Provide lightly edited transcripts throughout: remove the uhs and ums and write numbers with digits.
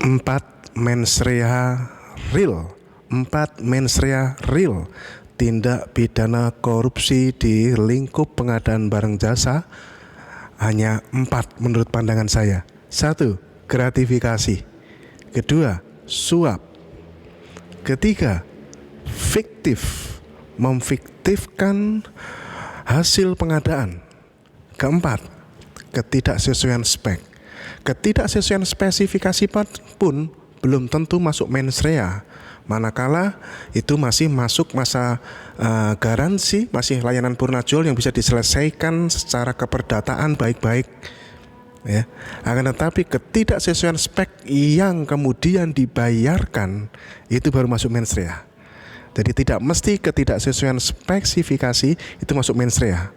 4 mens rea real. 4 mens rea real. Tindak pidana korupsi di lingkup pengadaan barang jasa hanya 4 menurut pandangan saya. 1. Gratifikasi. 2. Suap. 3. Fiktif, memfiktifkan hasil pengadaan. 4. Ketidaksesuaian spek. Ketidaksesuaian spesifikasi pun belum tentu masuk mens rea, manakala itu masih masuk masa garansi, masih layanan purnajual yang bisa diselesaikan secara keperdataan baik-baik, ya. Akan tetapi ketidaksesuaian spek yang kemudian dibayarkan itu baru masuk mens rea. Jadi tidak mesti ketidaksesuaian spesifikasi itu masuk mens rea.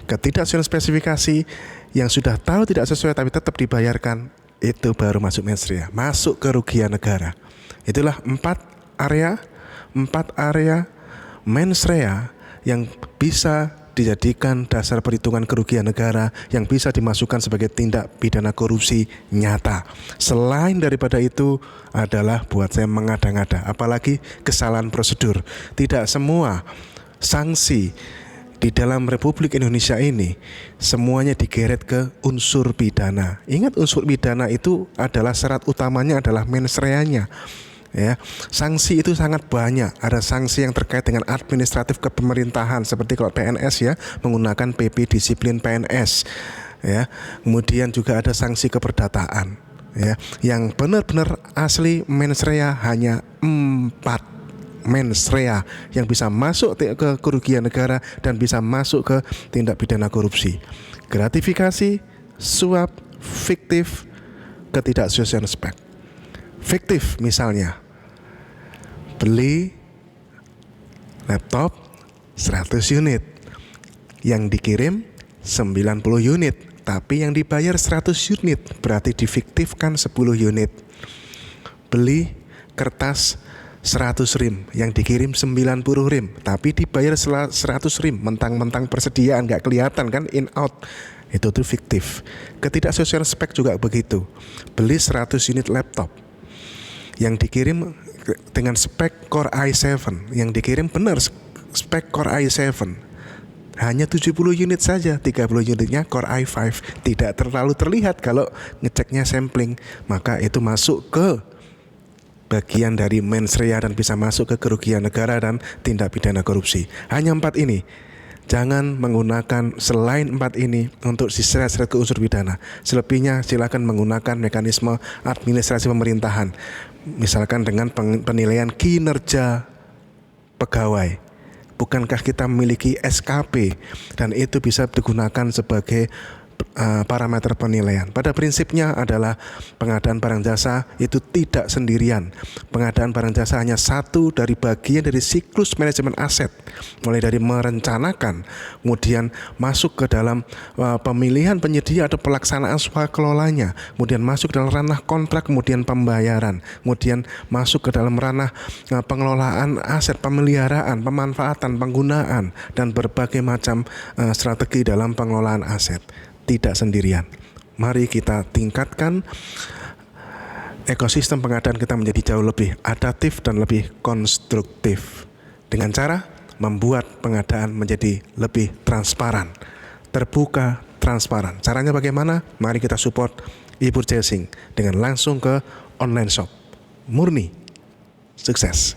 Ketidaksesuaian spesifikasi yang sudah tahu tidak sesuai tapi tetap dibayarkan, itu baru masuk mens rea, masuk kerugian negara. Itulah 4 area mens rea yang bisa dijadikan dasar perhitungan kerugian negara, yang bisa dimasukkan sebagai tindak pidana korupsi nyata. Selain daripada itu adalah buat saya mengada-ngada, apalagi kesalahan prosedur. Tidak semua sanksi di dalam Republik Indonesia ini semuanya digeret ke unsur pidana. Ingat, unsur pidana itu adalah syarat utamanya adalah mens reanya, ya. Sanksi itu sangat banyak. Ada sanksi yang terkait dengan administratif kepemerintahan seperti kalau PNS, ya, menggunakan PP disiplin PNS, ya. Kemudian juga ada sanksi keperdataan, ya. Yang benar-benar asli mens rea hanya 4 mens rea yang bisa masuk ke kerugian negara dan bisa masuk ke tindak pidana korupsi. Gratifikasi, suap, fiktif, ketidaksesuaian spek. Fiktif misalnya beli laptop 100 unit, yang dikirim 90 unit, tapi yang dibayar 100 unit, berarti difiktifkan 10 unit. Beli kertas 100 rim, yang dikirim 90 rim, tapi dibayar 100 rim, mentang-mentang persediaan, nggak kelihatan kan, in out, itu tuh fiktif. Ketidaksesuaian spek juga begitu. Beli 100 unit laptop, yang dikirim dengan spek Core i7, yang dikirim benar spek Core i7, hanya 70 unit saja, 30 unitnya Core i5, tidak terlalu terlihat kalau ngeceknya sampling, maka itu masuk ke bagian dari mens rea dan bisa masuk ke kerugian negara dan tindak pidana korupsi. Hanya 4 ini. Jangan menggunakan selain 4 ini untuk diseret-seret ke unsur pidana. Selebihnya silakan menggunakan mekanisme administrasi pemerintahan. Misalkan dengan penilaian kinerja pegawai. Bukankah kita memiliki SKP dan itu bisa digunakan sebagai parameter penilaian. Pada prinsipnya adalah pengadaan barang jasa itu tidak sendirian. Pengadaan barang jasa hanya satu dari bagian dari siklus manajemen aset, mulai dari merencanakan, kemudian masuk ke dalam pemilihan penyedia atau pelaksanaan swakelolanya, kemudian masuk dalam ranah kontrak, kemudian pembayaran, kemudian masuk ke dalam ranah pengelolaan aset, pemeliharaan, pemanfaatan, penggunaan, dan berbagai macam strategi dalam pengelolaan aset. Tidak sendirian. Mari kita tingkatkan ekosistem pengadaan kita menjadi jauh lebih adaptif dan lebih konstruktif dengan cara membuat pengadaan menjadi lebih transparan, terbuka, transparan. Caranya bagaimana? Mari kita support e-purchasing dengan langsung ke online shop. Murni. Sukses.